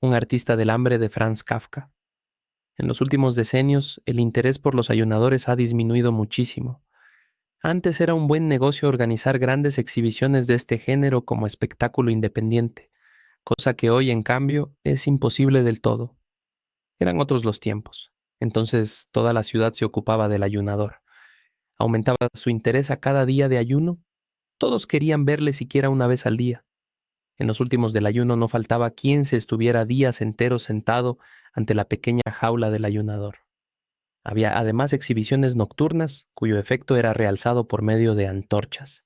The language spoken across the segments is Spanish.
un artista del hambre de Franz Kafka. En los últimos decenios, el interés por los ayunadores ha disminuido muchísimo. Antes era un buen negocio organizar grandes exhibiciones de este género como espectáculo independiente, cosa que hoy, en cambio, es imposible del todo. Eran otros los tiempos. Entonces toda la ciudad se ocupaba del ayunador. Aumentaba su interés a cada día de ayuno. Todos querían verle siquiera una vez al día. En los últimos del ayuno no faltaba quien se estuviera días enteros sentado ante la pequeña jaula del ayunador. Había además exhibiciones nocturnas, cuyo efecto era realzado por medio de antorchas.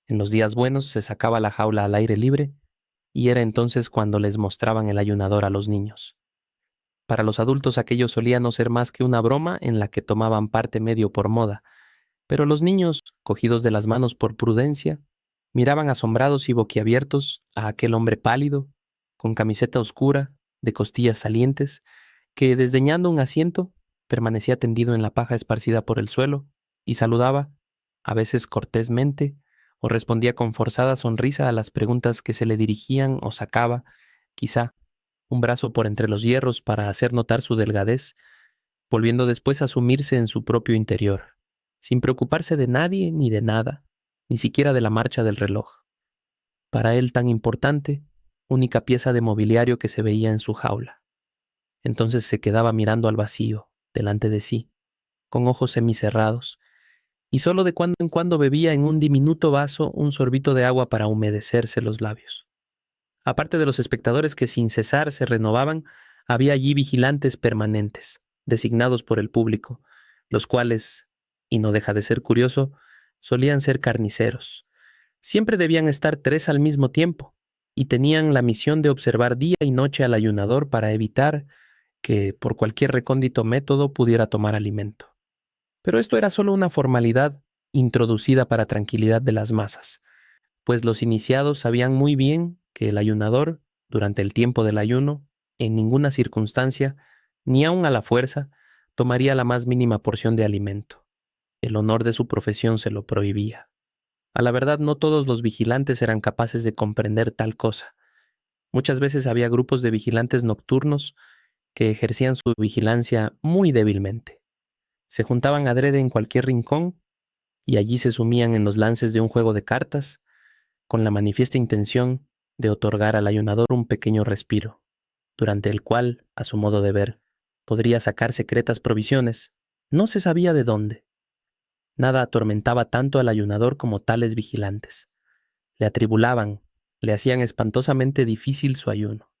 En los días buenos se sacaba la jaula al aire libre, y era entonces cuando les mostraban el ayunador a los niños. Para los adultos aquello solía no ser más que una broma en la que tomaban parte medio por moda, pero los niños, cogidos de las manos por prudencia, miraban asombrados y boquiabiertos a aquel hombre pálido, con camiseta oscura, de costillas salientes, que, desdeñando un asiento, permanecía tendido en la paja esparcida por el suelo y saludaba, a veces cortésmente, o respondía con forzada sonrisa a las preguntas que se le dirigían o sacaba, quizá, un brazo por entre los hierros para hacer notar su delgadez, volviendo después a sumirse en su propio interior, sin preocuparse de nadie ni de nada, ni siquiera de la marcha del reloj. Para él tan importante, única pieza de mobiliario que se veía en su jaula. Entonces se quedaba mirando al vacío, delante de sí, con ojos semicerrados, y solo de cuando en cuando bebía en un diminuto vaso un sorbito de agua para humedecerse los labios. Aparte de los espectadores que sin cesar se renovaban, había allí vigilantes permanentes, designados por el público, los cuales, y no deja de ser curioso, solían ser carniceros. Siempre debían estar 3 al mismo tiempo, y tenían la misión de observar día y noche al ayunador para evitar que, por cualquier recóndito método, pudiera tomar alimento. Pero esto era solo una formalidad introducida para tranquilidad de las masas, pues los iniciados sabían muy bien que el ayunador, durante el tiempo del ayuno, en ninguna circunstancia, ni aun a la fuerza, tomaría la más mínima porción de alimento. El honor de su profesión se lo prohibía. A la verdad, no todos los vigilantes eran capaces de comprender tal cosa. Muchas veces había grupos de vigilantes nocturnos que ejercían su vigilancia muy débilmente. Se juntaban adrede en cualquier rincón y allí se sumían en los lances de un juego de cartas, con la manifiesta intención de otorgar al ayunador un pequeño respiro, durante el cual, a su modo de ver, podría sacar secretas provisiones, no se sabía de dónde. Nada atormentaba tanto al ayunador como tales vigilantes. Le atribulaban, le hacían espantosamente difícil su ayuno.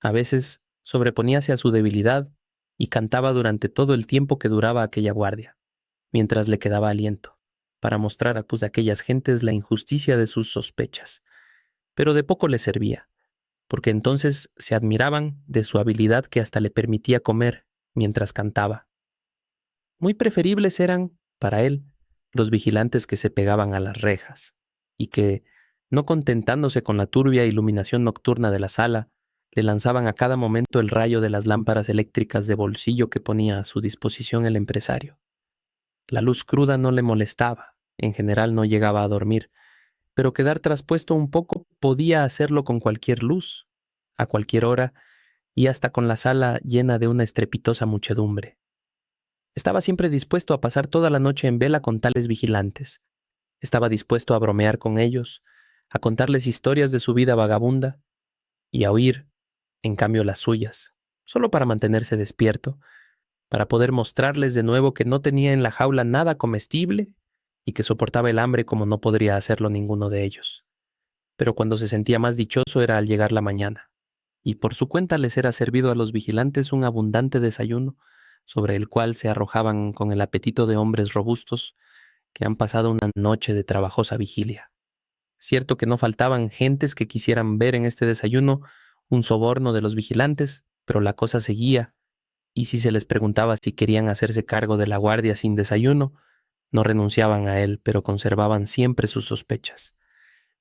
A veces sobreponíase a su debilidad y cantaba durante todo el tiempo que duraba aquella guardia, mientras le quedaba aliento, para mostrar a aquellas gentes la injusticia de sus sospechas. Pero de poco le servía, porque entonces se admiraban de su habilidad que hasta le permitía comer mientras cantaba. Muy preferibles eran, para él, los vigilantes que se pegaban a las rejas, y que, no contentándose con la turbia iluminación nocturna de la sala, le lanzaban a cada momento el rayo de las lámparas eléctricas de bolsillo que ponía a su disposición el empresario. La luz cruda no le molestaba, en general no llegaba a dormir, pero quedar traspuesto un poco podía hacerlo con cualquier luz, a cualquier hora, y hasta con la sala llena de una estrepitosa muchedumbre. Estaba siempre dispuesto a pasar toda la noche en vela con tales vigilantes. Estaba dispuesto a bromear con ellos, a contarles historias de su vida vagabunda y a oír, en cambio, las suyas, solo para mantenerse despierto, para poder mostrarles de nuevo que no tenía en la jaula nada comestible y que soportaba el hambre como no podría hacerlo ninguno de ellos. Pero cuando se sentía más dichoso era al llegar la mañana, y por su cuenta les era servido a los vigilantes un abundante desayuno, sobre el cual se arrojaban con el apetito de hombres robustos que han pasado una noche de trabajosa vigilia. Cierto que no faltaban gentes que quisieran ver en este desayuno un soborno de los vigilantes, pero la cosa seguía, y si se les preguntaba si querían hacerse cargo de la guardia sin desayuno, no renunciaban a él, pero conservaban siempre sus sospechas.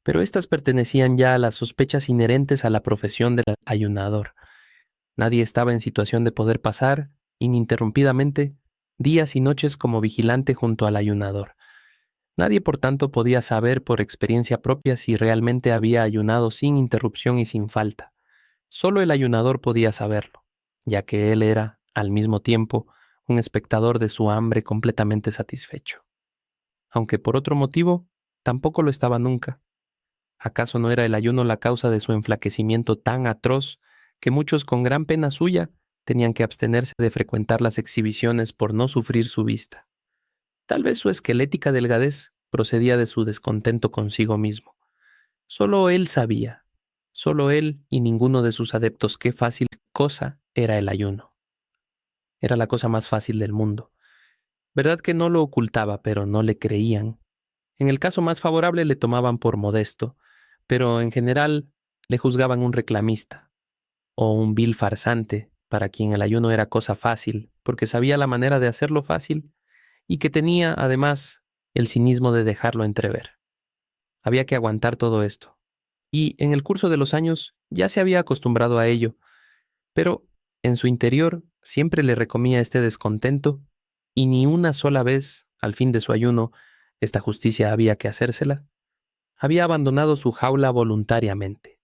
Pero éstas pertenecían ya a las sospechas inherentes a la profesión del ayunador. Nadie estaba en situación de poder pasar, ininterrumpidamente, días y noches como vigilante junto al ayunador. Nadie, por tanto, podía saber por experiencia propia si realmente había ayunado sin interrupción y sin falta. Solo el ayunador podía saberlo, ya que él era, al mismo tiempo, un espectador de su hambre completamente satisfecho. Aunque por otro motivo, tampoco lo estaba nunca. ¿Acaso no era el ayuno la causa de su enflaquecimiento tan atroz que muchos con gran pena suya tenían que abstenerse de frecuentar las exhibiciones por no sufrir su vista? Tal vez su esquelética delgadez procedía de su descontento consigo mismo. Solo él sabía, solo él y ninguno de sus adeptos qué fácil cosa era el ayuno. Era la cosa más fácil del mundo. Verdad que no lo ocultaba, pero no le creían. En el caso más favorable le tomaban por modesto, pero en general le juzgaban un reclamista o un vil farsante para quien el ayuno era cosa fácil, porque sabía la manera de hacerlo fácil y que tenía, además, el cinismo de dejarlo entrever. Había que aguantar todo esto, y en el curso de los años ya se había acostumbrado a ello, pero en su interior siempre le recomía este descontento y ni una sola vez, al fin de su ayuno, esta justicia había que hacérsela, había abandonado su jaula voluntariamente.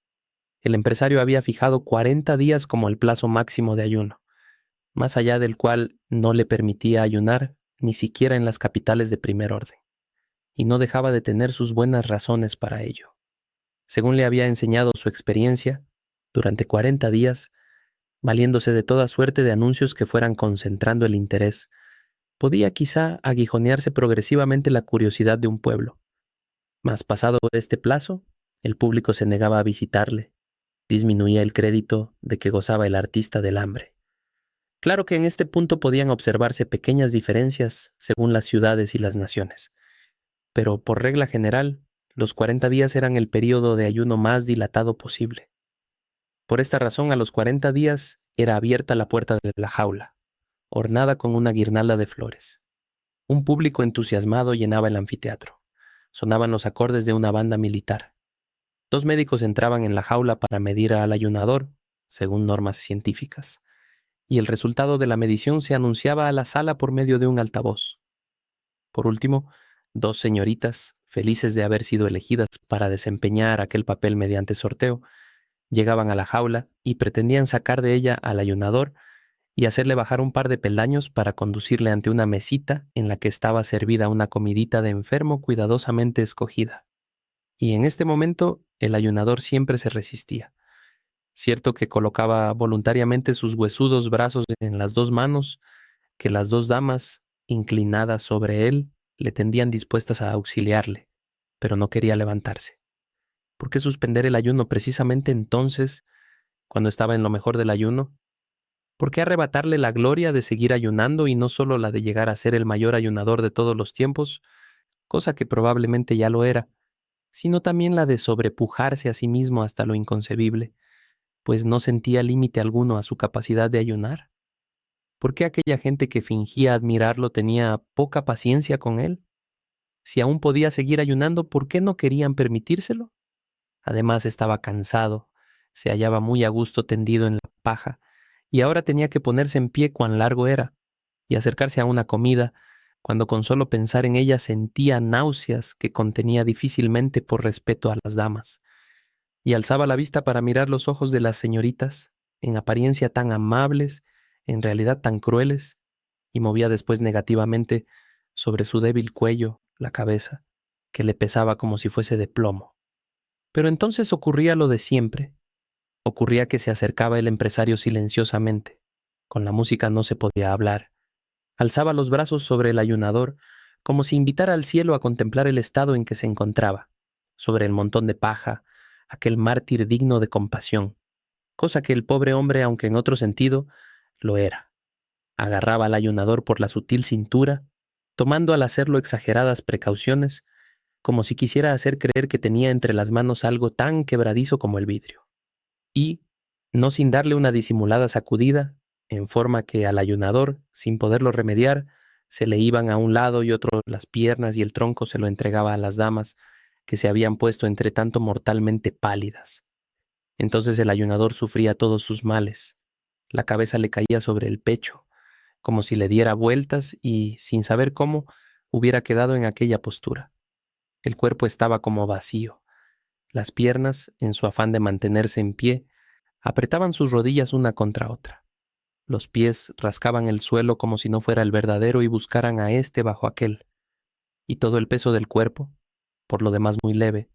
El empresario había fijado 40 días como el plazo máximo de ayuno, más allá del cual no le permitía ayunar ni siquiera en las capitales de primer orden, y no dejaba de tener sus buenas razones para ello. Según le había enseñado su experiencia, durante 40 días, valiéndose de toda suerte de anuncios que fueran concentrando el interés, podía quizá aguijonearse progresivamente la curiosidad de un pueblo. Mas pasado este plazo, el público se negaba a visitarle, disminuía el crédito de que gozaba el artista del hambre. Claro que en este punto podían observarse pequeñas diferencias según las ciudades y las naciones, pero por regla general, los 40 días eran el período de ayuno más dilatado posible. Por esta razón, a los 40 días era abierta la puerta de la jaula, ornada con una guirnalda de flores. Un público entusiasmado llenaba el anfiteatro. Sonaban los acordes de una banda militar. 2 médicos entraban en la jaula para medir al ayunador, según normas científicas, y el resultado de la medición se anunciaba a la sala por medio de un altavoz. Por último, 2 señoritas, felices de haber sido elegidas para desempeñar aquel papel mediante sorteo, llegaban a la jaula y pretendían sacar de ella al ayunador y hacerle bajar un par de peldaños para conducirle ante una mesita en la que estaba servida una comidita de enfermo cuidadosamente escogida. Y en este momento el ayunador siempre se resistía. Cierto que colocaba voluntariamente sus huesudos brazos en las 2 manos, que las 2 damas, inclinadas sobre él, le tendían dispuestas a auxiliarle, pero no quería levantarse. ¿Por qué suspender el ayuno precisamente entonces, cuando estaba en lo mejor del ayuno? ¿Por qué arrebatarle la gloria de seguir ayunando y no solo la de llegar a ser el mayor ayunador de todos los tiempos, cosa que probablemente ya lo era, sino también la de sobrepujarse a sí mismo hasta lo inconcebible, pues no sentía límite alguno a su capacidad de ayunar? ¿Por qué aquella gente que fingía admirarlo tenía poca paciencia con él? Si aún podía seguir ayunando, ¿por qué no querían permitírselo? Además estaba cansado, se hallaba muy a gusto tendido en la paja, y ahora tenía que ponerse en pie cuán largo era, y acercarse a una comida, cuando con solo pensar en ella sentía náuseas que contenía difícilmente por respeto a las damas, y alzaba la vista para mirar los ojos de las señoritas, en apariencia tan amables, en realidad tan crueles, y movía después negativamente sobre su débil cuello la cabeza, que le pesaba como si fuese de plomo. Pero entonces ocurría lo de siempre. Ocurría que se acercaba el empresario silenciosamente. Con la música no se podía hablar. Alzaba los brazos sobre el ayunador, como si invitara al cielo a contemplar el estado en que se encontraba, sobre el montón de paja, aquel mártir digno de compasión, cosa que el pobre hombre, aunque en otro sentido, lo era. Agarraba al ayunador por la sutil cintura, tomando al hacerlo exageradas precauciones, como si quisiera hacer creer que tenía entre las manos algo tan quebradizo como el vidrio. Y, no sin darle una disimulada sacudida, en forma que al ayunador, sin poderlo remediar, se le iban a un lado y otro las piernas y el tronco se lo entregaba a las damas, que se habían puesto entre tanto mortalmente pálidas. Entonces el ayunador sufría todos sus males. La cabeza le caía sobre el pecho, como si le diera vueltas y, sin saber cómo, hubiera quedado en aquella postura. El cuerpo estaba como vacío. Las piernas, en su afán de mantenerse en pie, Apretaban sus rodillas una contra otra. Los pies rascaban el suelo como si no fuera el verdadero y buscaran a éste bajo aquel. Y todo el peso del cuerpo, por lo demás muy leve,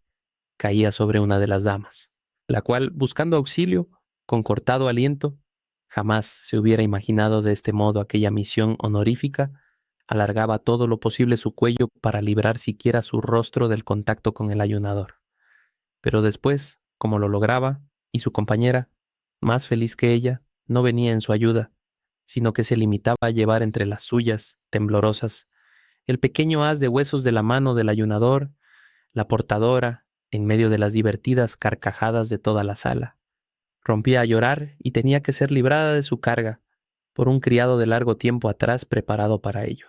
caía sobre una de las damas, la cual, buscando auxilio, con cortado aliento, jamás se hubiera imaginado de este modo aquella misión honorífica, alargaba todo lo posible su cuello para librar siquiera su rostro del contacto con el ayunador. Pero después, como lo lograba, y su compañera, más feliz que ella, no venía en su ayuda, sino que se limitaba a llevar entre las suyas, temblorosas, el pequeño haz de huesos de la mano del ayunador, la portadora, en medio de las divertidas carcajadas de toda la sala. Rompía a llorar y tenía que ser librada de su carga por un criado de largo tiempo atrás preparado para ello.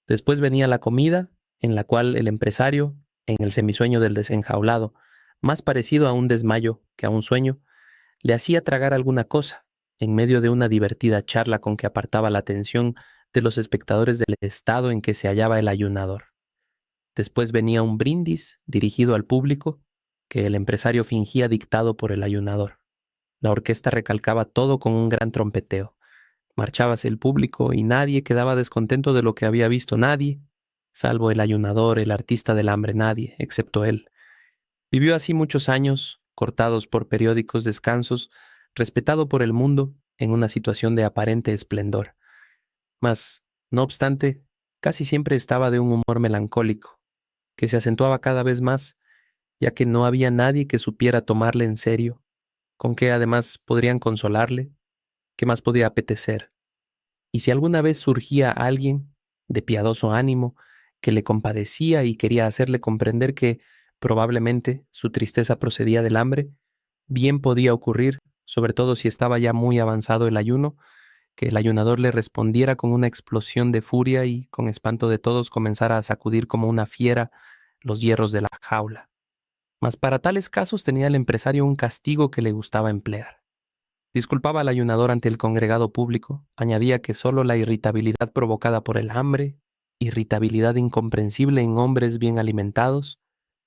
Después venía la comida, en la cual el empresario, en el semisueño del desenjaulado, más parecido a un desmayo que a un sueño, le hacía tragar alguna cosa, en medio de una divertida charla con que apartaba la atención de los espectadores del estado en que se hallaba el ayunador. Después venía un brindis dirigido al público, que el empresario fingía dictado por el ayunador. La orquesta recalcaba todo con un gran trompeteo. Marchábase el público y nadie quedaba descontento de lo que había visto, nadie, salvo el ayunador, el artista del hambre, nadie, excepto él. Vivió así muchos años, cortados por periódicos descansos, respetado por el mundo, en una situación de aparente esplendor. Mas, no obstante, casi siempre estaba de un humor melancólico, que se acentuaba cada vez más, ya que no había nadie que supiera tomarle en serio, con que además podrían consolarle, qué más podía apetecer. Y si alguna vez surgía alguien, de piadoso ánimo, que le compadecía y quería hacerle comprender que, probablemente, su tristeza procedía del hambre, bien podía ocurrir, sobre todo si estaba ya muy avanzado el ayuno, que el ayunador le respondiera con una explosión de furia y, con espanto de todos, comenzara a sacudir como una fiera los hierros de la jaula. Mas para tales casos tenía el empresario un castigo que le gustaba emplear. Disculpaba al ayunador ante el congregado público, añadía que solo la irritabilidad provocada por el hambre, irritabilidad incomprensible en hombres bien alimentados,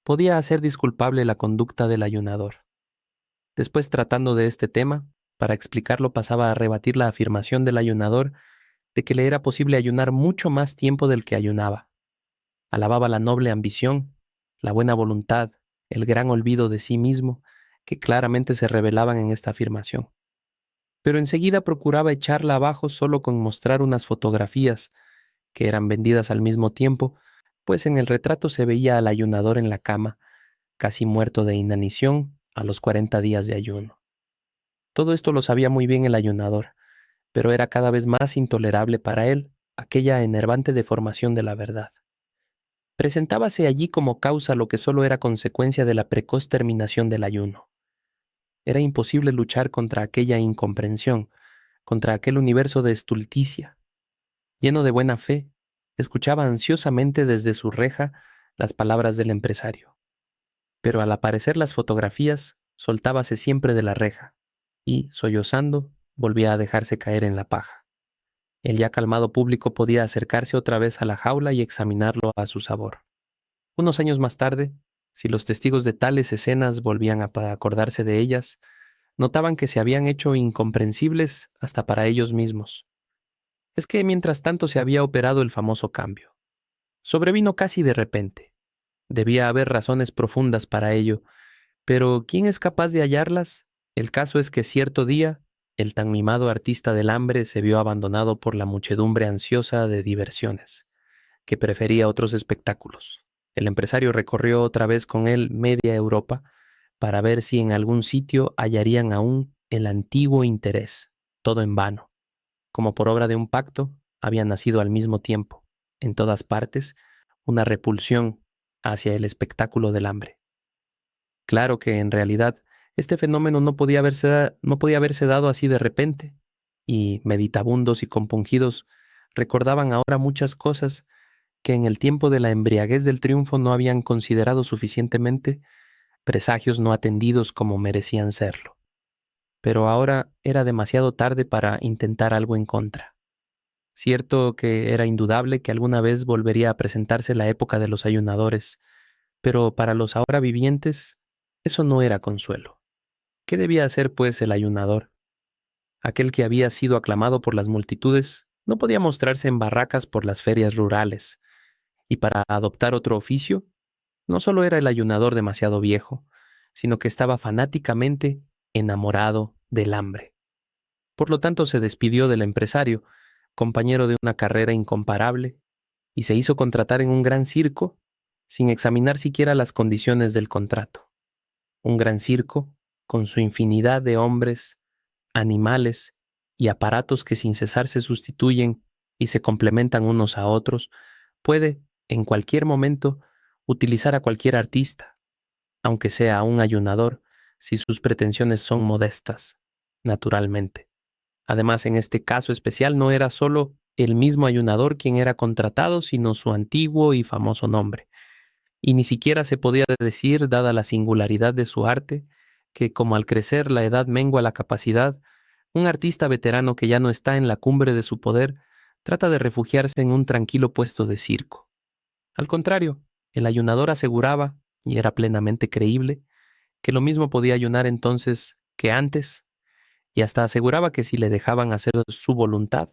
podía hacer disculpable la conducta del ayunador. Después, tratando de este tema, para explicarlo pasaba a rebatir la afirmación del ayunador de que le era posible ayunar mucho más tiempo del que ayunaba. Alababa la noble ambición, la buena voluntad, el gran olvido de sí mismo, que claramente se revelaban en esta afirmación. Pero enseguida procuraba echarla abajo solo con mostrar unas fotografías, que eran vendidas al mismo tiempo, pues en el retrato se veía al ayunador en la cama, casi muerto de inanición a los 40 días de ayuno. Todo esto lo sabía muy bien el ayunador, pero era cada vez más intolerable para él aquella enervante deformación de la verdad. Presentábase allí como causa lo que solo era consecuencia de la precoz terminación del ayuno. Era imposible luchar contra aquella incomprensión, contra aquel universo de estulticia. Lleno de buena fe, escuchaba ansiosamente desde su reja las palabras del empresario. Pero al aparecer las fotografías, soltábase siempre de la reja y, sollozando, volvía a dejarse caer en la paja. El ya calmado público podía acercarse otra vez a la jaula y examinarlo a su sabor. Unos años más tarde, si los testigos de tales escenas volvían a acordarse de ellas, notaban que se habían hecho incomprensibles hasta para ellos mismos. Es que mientras tanto se había operado el famoso cambio. Sobrevino casi de repente. Debía haber razones profundas para ello, pero ¿quién es capaz de hallarlas? El caso es que cierto día, el tan mimado artista del hambre se vio abandonado por la muchedumbre ansiosa de diversiones, que prefería otros espectáculos. El empresario recorrió otra vez con él media Europa para ver si en algún sitio hallarían aún el antiguo interés, todo en vano. Como por obra de un pacto, había nacido al mismo tiempo, en todas partes, una repulsión hacia el espectáculo del hambre. Claro que, en realidad, este fenómeno no podía haberse dado así de repente, y meditabundos y compungidos recordaban ahora muchas cosas que en el tiempo de la embriaguez del triunfo no habían considerado suficientemente, presagios no atendidos como merecían serlo. Pero ahora era demasiado tarde para intentar algo en contra. Cierto que era indudable que alguna vez volvería a presentarse la época de los ayunadores, pero para los ahora vivientes eso no era consuelo. ¿Qué debía hacer, pues, el ayunador? Aquel que había sido aclamado por las multitudes no podía mostrarse en barracas por las ferias rurales, y para adoptar otro oficio, no solo era el ayunador demasiado viejo, sino que estaba fanáticamente enamorado del hambre. Por lo tanto, se despidió del empresario, compañero de una carrera incomparable, y se hizo contratar en un gran circo sin examinar siquiera las condiciones del contrato. Un gran circo con su infinidad de hombres, animales y aparatos que sin cesar se sustituyen y se complementan unos a otros, puede, en cualquier momento, utilizar a cualquier artista, aunque sea un ayunador, si sus pretensiones son modestas, naturalmente. Además, en este caso especial no era solo el mismo ayunador quien era contratado, sino su antiguo y famoso nombre. Y ni siquiera se podía decir, dada la singularidad de su arte, que como al crecer la edad mengua la capacidad, un artista veterano que ya no está en la cumbre de su poder trata de refugiarse en un tranquilo puesto de circo. Al contrario, el ayunador aseguraba, y era plenamente creíble, que lo mismo podía ayunar entonces que antes, y hasta aseguraba que si le dejaban hacer su voluntad,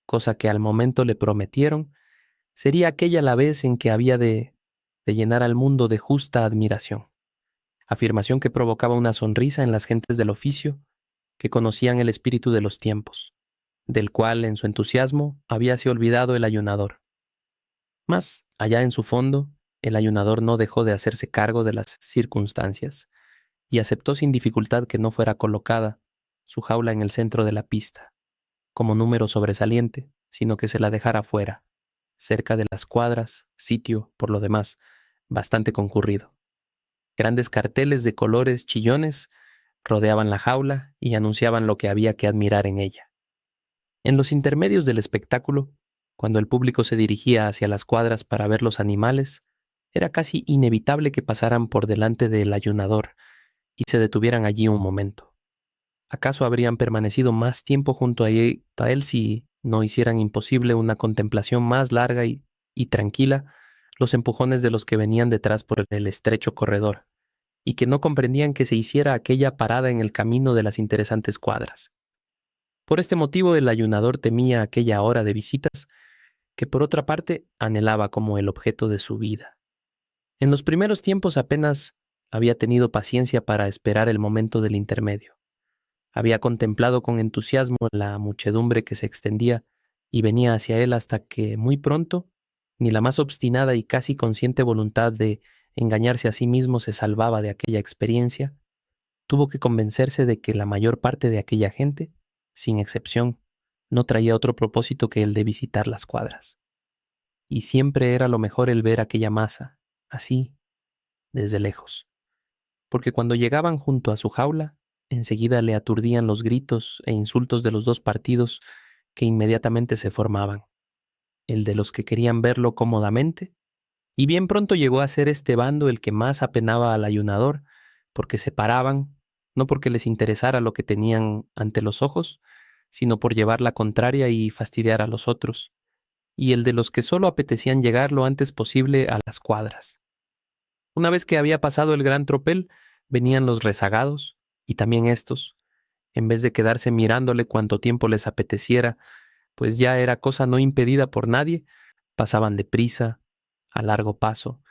cosa que al momento le prometieron, sería aquella la vez en que había de llenar al mundo de justa admiración. Afirmación que provocaba una sonrisa en las gentes del oficio, que conocían el espíritu de los tiempos, del cual en su entusiasmo habíase olvidado el ayunador. Mas, allá en su fondo, el ayunador no dejó de hacerse cargo de las circunstancias y aceptó sin dificultad que no fuera colocada su jaula en el centro de la pista, como número sobresaliente, sino que se la dejara fuera, cerca de las cuadras, sitio, por lo demás, bastante concurrido. Grandes carteles de colores chillones rodeaban la jaula y anunciaban lo que había que admirar en ella. En los intermedios del espectáculo, cuando el público se dirigía hacia las cuadras para ver los animales, era casi inevitable que pasaran por delante del ayunador y se detuvieran allí un momento. ¿Acaso habrían permanecido más tiempo junto a él si no hicieran imposible una contemplación más larga y tranquila los empujones de los que venían detrás por el estrecho corredor, y que no comprendían que se hiciera aquella parada en el camino de las interesantes cuadras? Por este motivo el ayunador temía aquella hora de visitas que por otra parte anhelaba como el objeto de su vida. En los primeros tiempos apenas había tenido paciencia para esperar el momento del intermedio. Había contemplado con entusiasmo la muchedumbre que se extendía y venía hacia él hasta que, muy pronto, ni la más obstinada y casi consciente voluntad de engañarse a sí mismo se salvaba de aquella experiencia. Tuvo que convencerse de que la mayor parte de aquella gente, sin excepción, no traía otro propósito que el de visitar las cuadras. Y siempre era lo mejor el ver aquella masa, así, desde lejos, porque cuando llegaban junto a su jaula, enseguida le aturdían los gritos e insultos de los dos partidos que inmediatamente se formaban, el de los que querían verlo cómodamente, y bien pronto llegó a ser este bando el que más apenaba al ayunador, porque se paraban, no porque les interesara lo que tenían ante los ojos, sino por llevar la contraria y fastidiar a los otros, y el de los que solo apetecían llegar lo antes posible a las cuadras. Una vez que había pasado el gran tropel, venían los rezagados, y también estos, en vez de quedarse mirándole cuanto tiempo les apeteciera, pues ya era cosa no impedida por nadie, pasaban deprisa, a largo paso,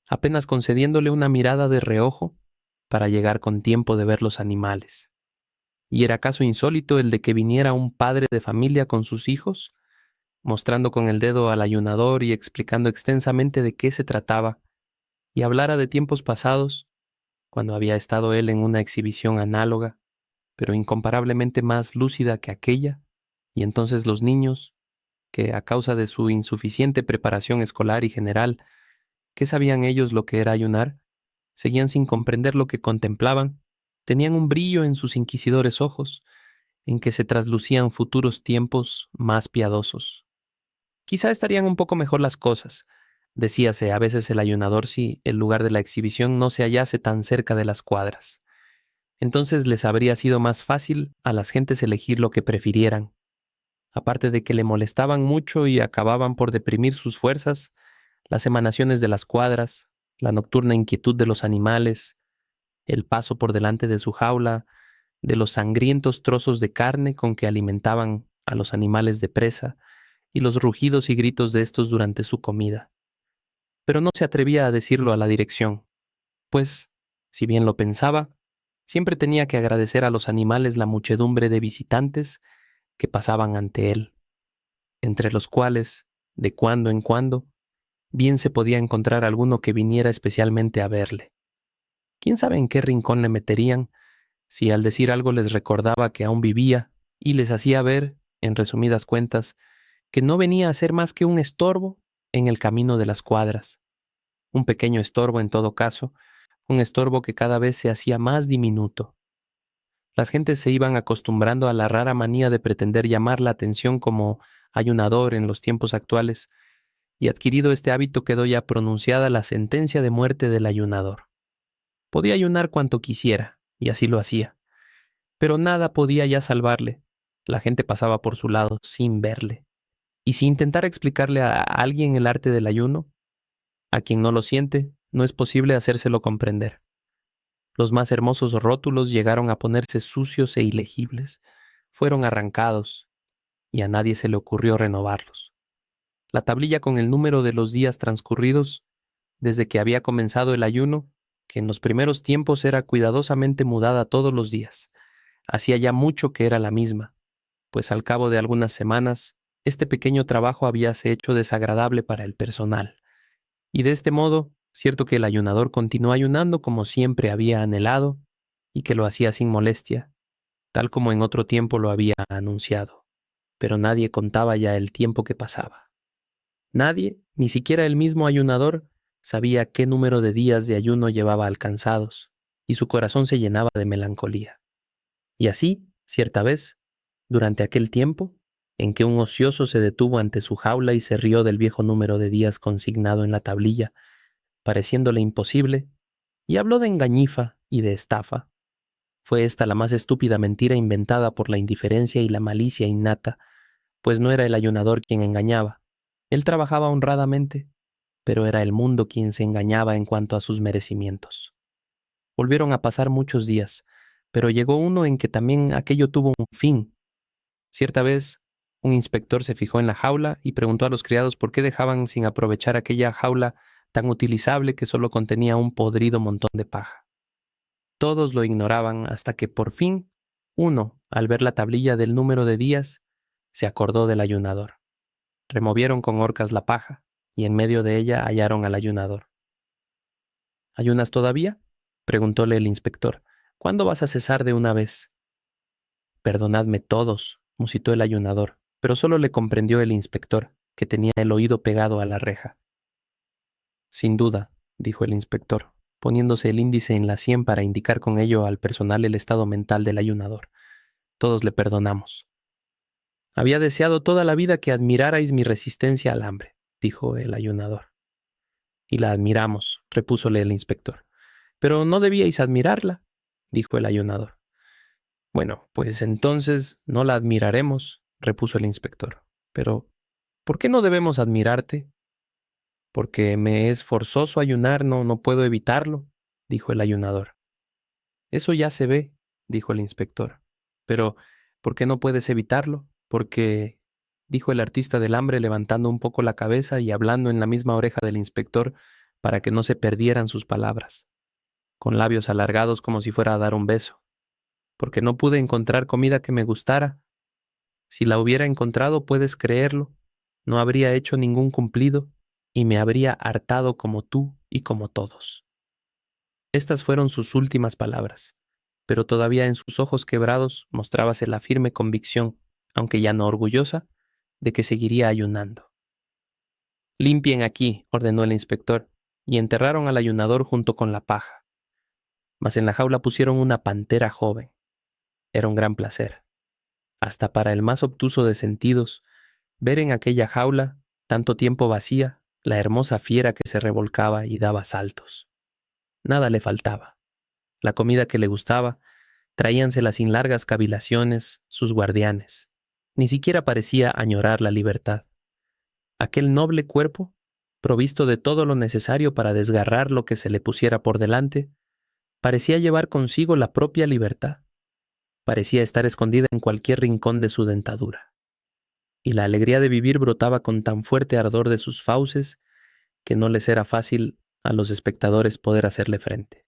apenas concediéndole una mirada de reojo para llegar con tiempo de ver los animales. ¿Y era caso insólito el de que viniera un padre de familia con sus hijos, mostrando con el dedo al ayunador y explicando extensamente de qué se trataba, y hablara de tiempos pasados, cuando había estado él en una exhibición análoga, pero incomparablemente más lúcida que aquella, y entonces los niños, que a causa de su insuficiente preparación escolar y general, ¿qué sabían ellos lo que era ayunar? Seguían sin comprender lo que contemplaban, tenían un brillo en sus inquisidores ojos, en que se traslucían futuros tiempos más piadosos. Quizá estarían un poco mejor las cosas, decíase a veces el ayunador, si el lugar de la exhibición no se hallase tan cerca de las cuadras. Entonces les habría sido más fácil a las gentes elegir lo que prefirieran. Aparte de que le molestaban mucho y acababan por deprimir sus fuerzas, las emanaciones de las cuadras, la nocturna inquietud de los animales, el paso por delante de su jaula, de los sangrientos trozos de carne con que alimentaban a los animales de presa y los rugidos y gritos de estos durante su comida. Pero no se atrevía a decirlo a la dirección, pues, si bien lo pensaba, siempre tenía que agradecer a los animales la muchedumbre de visitantes que pasaban ante él, entre los cuales, de cuando en cuando, bien se podía encontrar alguno que viniera especialmente a verle. ¿Quién sabe en qué rincón le meterían si al decir algo les recordaba que aún vivía y les hacía ver, en resumidas cuentas, que no venía a ser más que un estorbo en el camino de las cuadras? Un pequeño estorbo en todo caso, un estorbo que cada vez se hacía más diminuto. Las gentes se iban acostumbrando a la rara manía de pretender llamar la atención como ayunador en los tiempos actuales, y adquirido este hábito quedó ya pronunciada la sentencia de muerte del ayunador. Podía ayunar cuanto quisiera, y así lo hacía, pero nada podía ya salvarle. La gente pasaba por su lado sin verle, y si intentara explicarle a alguien el arte del ayuno, a quien no lo siente, no es posible hacérselo comprender. Los más hermosos rótulos llegaron a ponerse sucios e ilegibles, fueron arrancados, y a nadie se le ocurrió renovarlos. La tablilla con el número de los días transcurridos, desde que había comenzado el ayuno, que en los primeros tiempos era cuidadosamente mudada todos los días, hacía ya mucho que era la misma, pues al cabo de algunas semanas, este pequeño trabajo habíase hecho desagradable para el personal. Y de este modo, cierto que el ayunador continuó ayunando como siempre había anhelado y que lo hacía sin molestia, tal como en otro tiempo lo había anunciado. Pero nadie contaba ya el tiempo que pasaba. Nadie, ni siquiera el mismo ayunador, sabía qué número de días de ayuno llevaba alcanzados, y su corazón se llenaba de melancolía. Y así, cierta vez, durante aquel tiempo, en que un ocioso se detuvo ante su jaula y se rió del viejo número de días consignado en la tablilla, pareciéndole imposible, y habló de engañifa y de estafa. Fue esta la más estúpida mentira inventada por la indiferencia y la malicia innata, pues no era el ayunador quien engañaba. Él trabajaba honradamente, pero era el mundo quien se engañaba en cuanto a sus merecimientos. Volvieron a pasar muchos días, pero llegó uno en que también aquello tuvo un fin. Cierta vez, un inspector se fijó en la jaula y preguntó a los criados por qué dejaban sin aprovechar aquella jaula tan utilizable que solo contenía un podrido montón de paja. Todos lo ignoraban hasta que por fin uno, al ver la tablilla del número de días, se acordó del ayunador. Removieron con horcas la paja y en medio de ella hallaron al ayunador. ¿Ayunas todavía?, preguntóle el inspector. ¿Cuándo vas a cesar de una vez? Perdonadme todos, musitó el ayunador, pero solo le comprendió el inspector, que tenía el oído pegado a la reja. Sin duda, dijo el inspector, poniéndose el índice en la sien para indicar con ello al personal el estado mental del ayunador. Todos le perdonamos. Había deseado toda la vida que admirarais mi resistencia al hambre, dijo el ayunador. Y la admiramos, repúsole el inspector. Pero no debíais admirarla, dijo el ayunador. Bueno, pues entonces no la admiraremos, repuso el inspector. Pero, ¿por qué no debemos admirarte? Porque me es forzoso ayunar, no puedo evitarlo, dijo el ayunador. Eso ya se ve, dijo el inspector. Pero, ¿por qué no puedes evitarlo? Porque, dijo el artista del hambre levantando un poco la cabeza y hablando en la misma oreja del inspector para que no se perdieran sus palabras, con labios alargados como si fuera a dar un beso. Porque no pude encontrar comida que me gustara. Si la hubiera encontrado, puedes creerlo, no habría hecho ningún cumplido y me habría hartado como tú y como todos. Estas fueron sus últimas palabras, pero todavía en sus ojos quebrados mostrábase la firme convicción, aunque ya no orgullosa, de que seguiría ayunando. Limpien aquí, ordenó el inspector, y enterraron al ayunador junto con la paja. Mas en la jaula pusieron una pantera joven. Era un gran placer, hasta para el más obtuso de sentidos, ver en aquella jaula, tanto tiempo vacía, la hermosa fiera que se revolcaba y daba saltos. Nada le faltaba. La comida que le gustaba, traíansela sin largas cavilaciones sus guardianes. Ni siquiera parecía añorar la libertad. Aquel noble cuerpo, provisto de todo lo necesario para desgarrar lo que se le pusiera por delante, Parecía llevar consigo la propia libertad. Parecía estar escondida en cualquier rincón de su dentadura. Y la alegría de vivir brotaba con tan fuerte ardor de sus fauces que no les era fácil a los espectadores poder hacerle frente.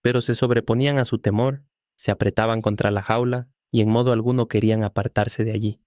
Pero se sobreponían a su temor, se apretaban contra la jaula y en modo alguno querían apartarse de allí.